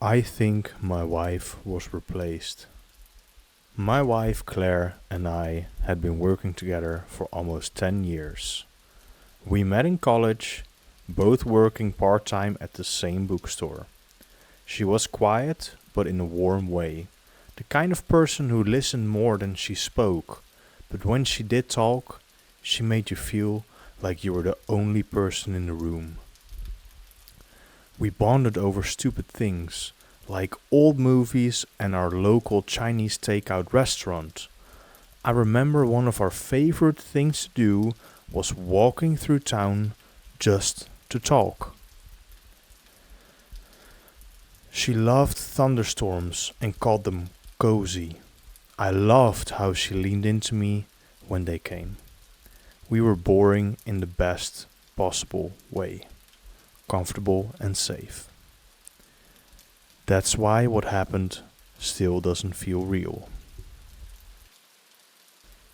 I think my wife was replaced. My wife Claire and I had been working together for almost 10 years. We met in college, both working part time at the same bookstore. She was quiet, but in a warm way. The kind of person who listened more than she spoke, but when she did talk, she made you feel like you were the only person in the room. We bonded over stupid things, like old movies and our local Chinese takeout restaurant. I remember one of our favorite things to do was walking through town just to talk. She loved thunderstorms and called them cozy. I loved how she leaned into me when they came. We were boring in the best possible way, comfortable and safe. That's why what happened still doesn't feel real.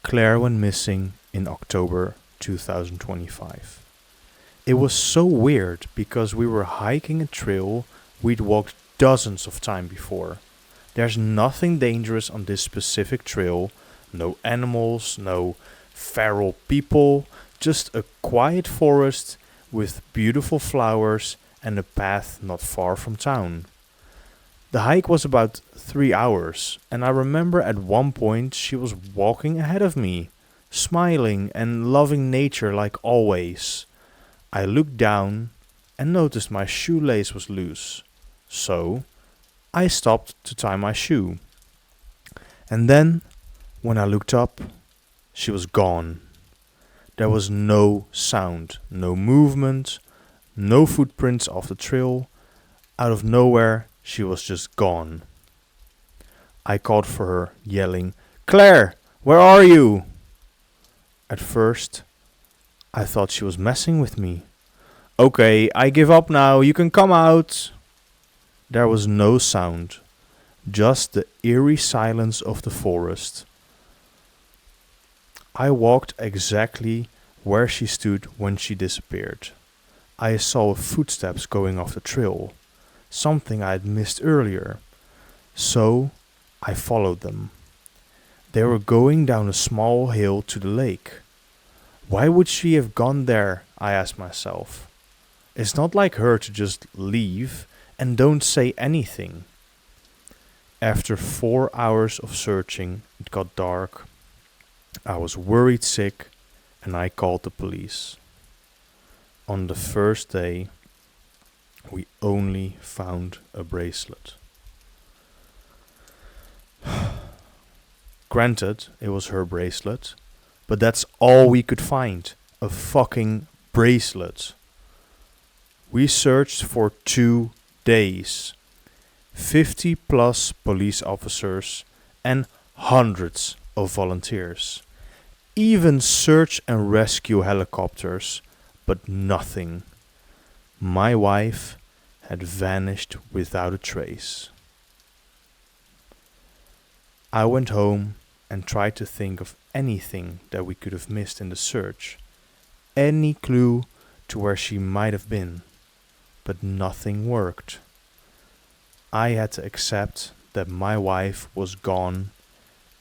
Claire went missing in October 2025. It was so weird because we were hiking a trail we'd walked dozens of times before. There's nothing dangerous on this specific trail, no animals, no feral people, just a quiet forest with beautiful flowers and a path not far from town. The hike was about 3 hours, and I remember at one point she was walking ahead of me, smiling and loving nature like always. I looked down and noticed my shoelace was loose, so I stopped to tie my shoe. And then, when I looked up, she was gone. There was no sound, no movement, no footprints off the trail. Out of nowhere, she was just gone. I called for her, yelling, "Claire, where are you?" At first, I thought she was messing with me. "Okay, I give up now, you can come out." There was no sound, just the eerie silence of the forest. I walked exactly where she stood when she disappeared. I saw footsteps going off the trail, something I had missed earlier, so I followed them. They were going down a small hill to the lake. Why would she have gone there? I asked myself. It's not like her to just leave and don't say anything. After 4 hours of searching, it got dark. I was worried sick and I called the police. On the first day, we only found a bracelet. Granted, it was her bracelet, but that's all we could find. A fucking bracelet. We searched for 2 days. 50 plus police officers and hundreds of volunteers. Even search and rescue helicopters, but nothing. My wife had vanished without a trace. I went home and tried to think of anything that we could have missed in the search. Any clue to where she might have been. But nothing worked. I had to accept that my wife was gone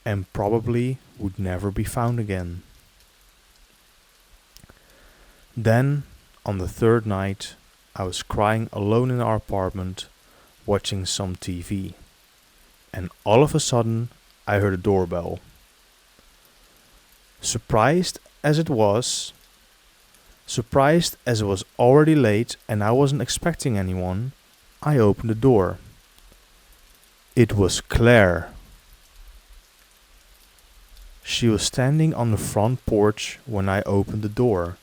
and probably would never be found again. Then, on the third night, I was crying alone in our apartment, watching some TV. And all of a sudden, I heard a doorbell. Surprised as it was already late and I wasn't expecting anyone, I opened the door. It was Claire. She was standing on the front porch when I opened the door.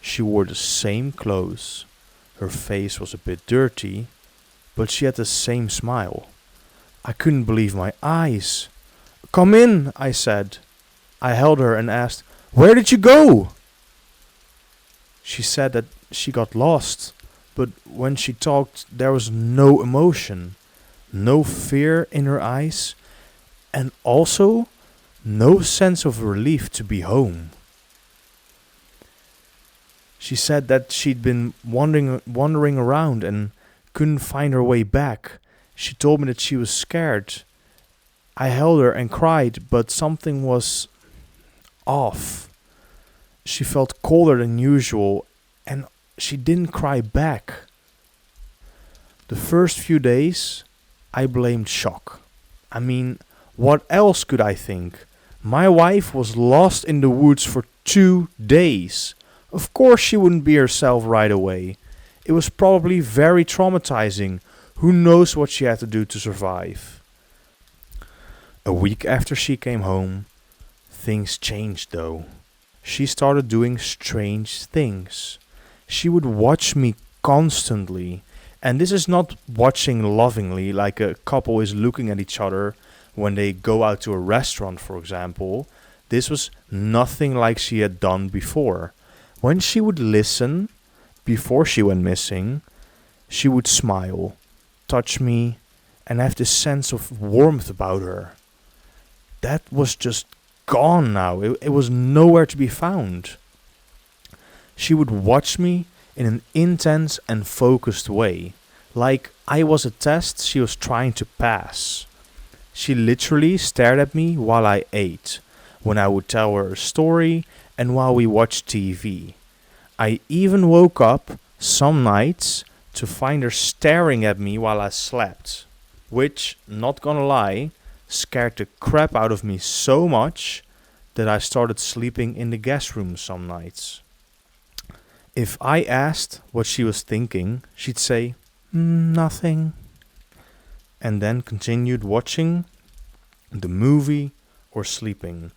She wore the same clothes. Her face was a bit dirty, but she had the same smile. I couldn't believe my eyes. "Come in," I said. I held her and asked, "Where did you go?" She said that she got lost, but when she talked, there was no emotion, no fear in her eyes, and also no sense of relief to be home. She said that she'd been wandering around and couldn't find her way back, She told me that she was scared. I held her and cried, but something was off. She felt colder than usual, and she didn't cry back. The first few days, I blamed shock. I mean, what else could I think? My wife was lost in the woods for 2 days. Of course she wouldn't be herself right away. It was probably very traumatizing. Who knows what she had to do to survive? A week after she came home, things changed though. She started doing strange things. She would watch me constantly. And this is not watching lovingly like a couple is looking at each other when they go out to a restaurant, for example. This was nothing like she had done before. When she would listen, before she went missing, she would smile, touch me, and have this sense of warmth about her. That was just gone now. It was nowhere to be found. She would watch me in an intense and focused way, like I was a test she was trying to pass. She literally stared at me while I ate, when I would tell her a story, and while we watched TV. I even woke up some nights to find her staring at me while I slept, which, not gonna lie, scared the crap out of me so much that I started sleeping in the guest room some nights. If I asked what she was thinking, she'd say, nothing, and then continued watching the movie or sleeping.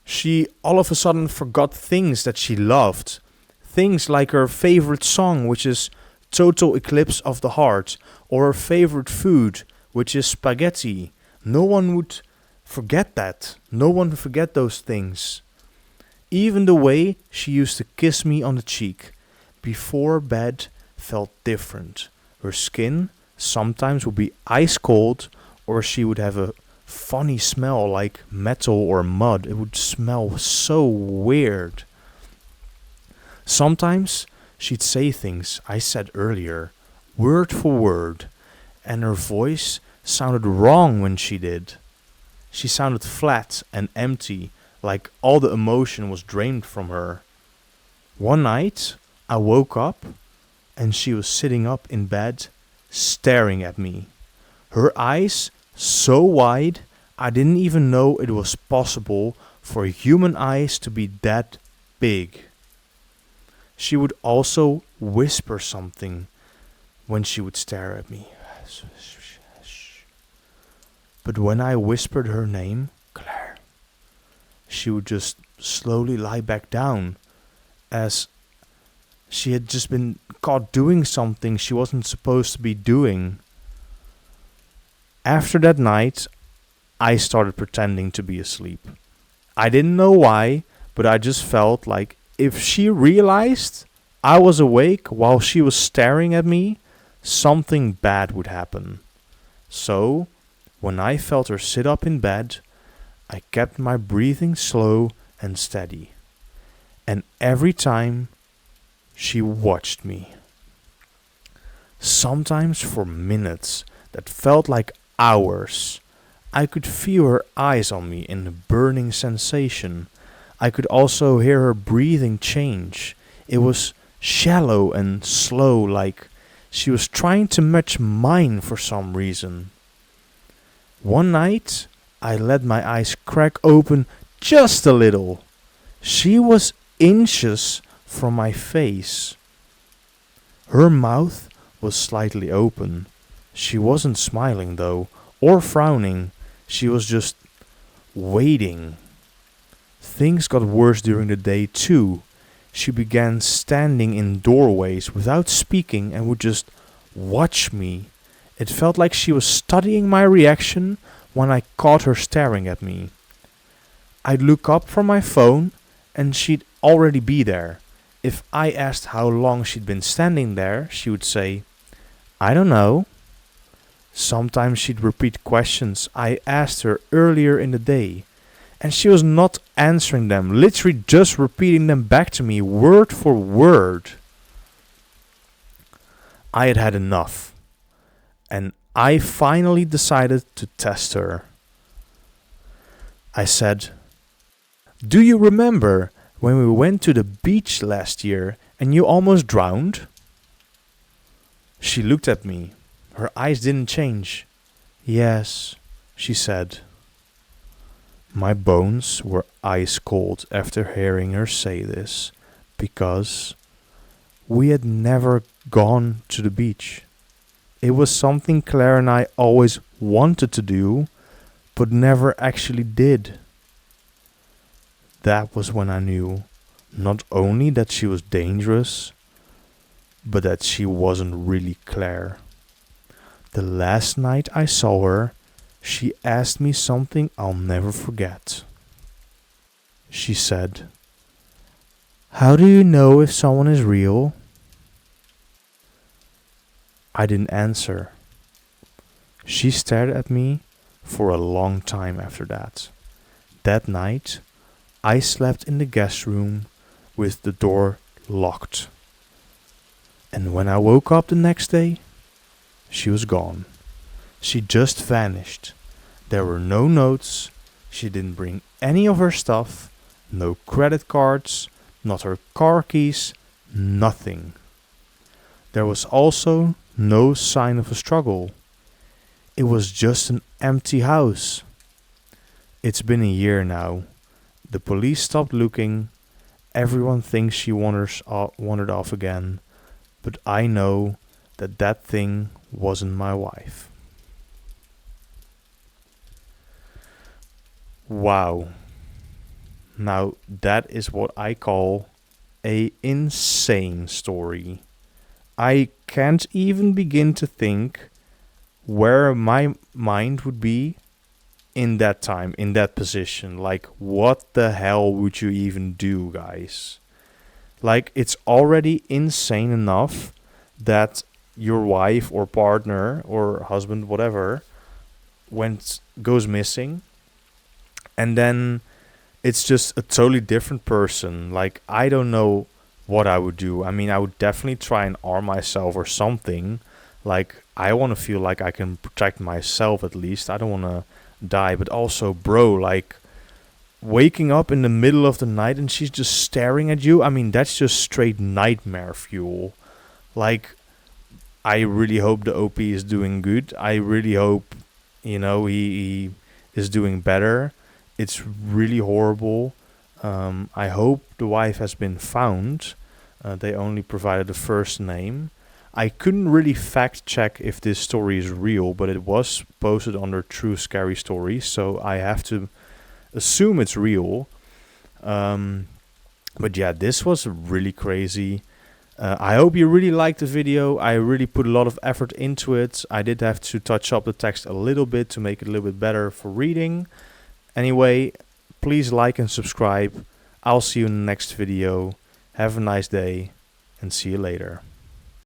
She all of a sudden forgot things that she loved. Things like her favorite song, which is Total Eclipse of the Heart, or her favorite food, which is spaghetti. No one would forget that. No one would forget those things. Even the way she used to kiss me on the cheek before bed felt different. Her skin sometimes would be ice cold, or she would have a funny smell like metal or mud. It would smell so weird. Sometimes she'd say things I said earlier, word for word, and her voice sounded wrong when she did. She sounded flat and empty, like all the emotion was drained from her. One night, I woke up and she was sitting up in bed, staring at me. Her eyes so wide, I didn't even know it was possible for human eyes to be that big. She would also whisper something when she would stare at me. But when I whispered her name, Claire, she would just slowly lie back down, as she had just been caught doing something she wasn't supposed to be doing. After that night, I started pretending to be asleep. I didn't know why, but I just felt like if she realized I was awake while she was staring at me, something bad would happen. So, when I felt her sit up in bed, I kept my breathing slow and steady. And every time, she watched me. Sometimes for minutes that felt like hours. I could feel her eyes on me in a burning sensation. I could also hear her breathing change. It was shallow and slow, like she was trying to match mine for some reason. One night, I let my eyes crack open just a little. She was inches from my face. Her mouth was slightly open. She wasn't smiling though, or frowning. She was just waiting. Things got worse during the day too. She began standing in doorways without speaking and would just watch me. It felt like she was studying my reaction when I caught her staring at me. I'd look up from my phone and she'd already be there. If I asked how long she'd been standing there, she would say, I don't know. Sometimes she'd repeat questions I asked her earlier in the day, and she was not answering them, literally just repeating them back to me word for word. I had had enough, and I finally decided to test her. I said, "Do you remember when we went to the beach last year and you almost drowned?" She looked at me. Her eyes didn't change. "Yes," she said. My bones were ice cold after hearing her say this, because we had never gone to the beach. It was something Claire and I always wanted to do, but never actually did. That was when I knew not only that she was dangerous, but that she wasn't really Claire. The last night I saw her, she asked me something I'll never forget. She said, "How do you know if someone is real?" I didn't answer. She stared at me for a long time after that. That night, I slept in the guest room with the door locked. And when I woke up the next day, she was gone. She just vanished. There were no notes. She didn't bring any of her stuff. No credit cards, not her car keys, nothing. There was also no sign of a struggle. It was just an empty house. It's been a year now. The police stopped looking. Everyone thinks she wandered off again. But I know that that thing wasn't my wife. Wow. Now that is what I call a insane story. I can't even begin to think where my mind would be in that time, in that position. Like, what the hell would you even do, guys? Like, it's already insane enough that your wife or partner or husband, whatever, goes missing, and then it's just a totally different person. Like, I don't know what I would do. I mean, I would definitely try and arm myself or something. Like, I want to feel like I can protect myself at least. I don't want to die. But also, bro, like, waking up in the middle of the night and she's just staring at you. I mean, that's just straight nightmare fuel. Like, I really hope the OP is doing good. I really hope, he is doing better. It's really horrible. I hope the wife has been found. They only provided the first name. I couldn't really fact check if this story is real, but it was posted under True Scary Stories, so I have to assume it's real. But yeah, this was really crazy. I hope you really liked the video. I really put a lot of effort into it. I did have to touch up the text a little bit to make it a little bit better for reading. Anyway, please like and subscribe. I'll see you in the next video. Have a nice day and see you later.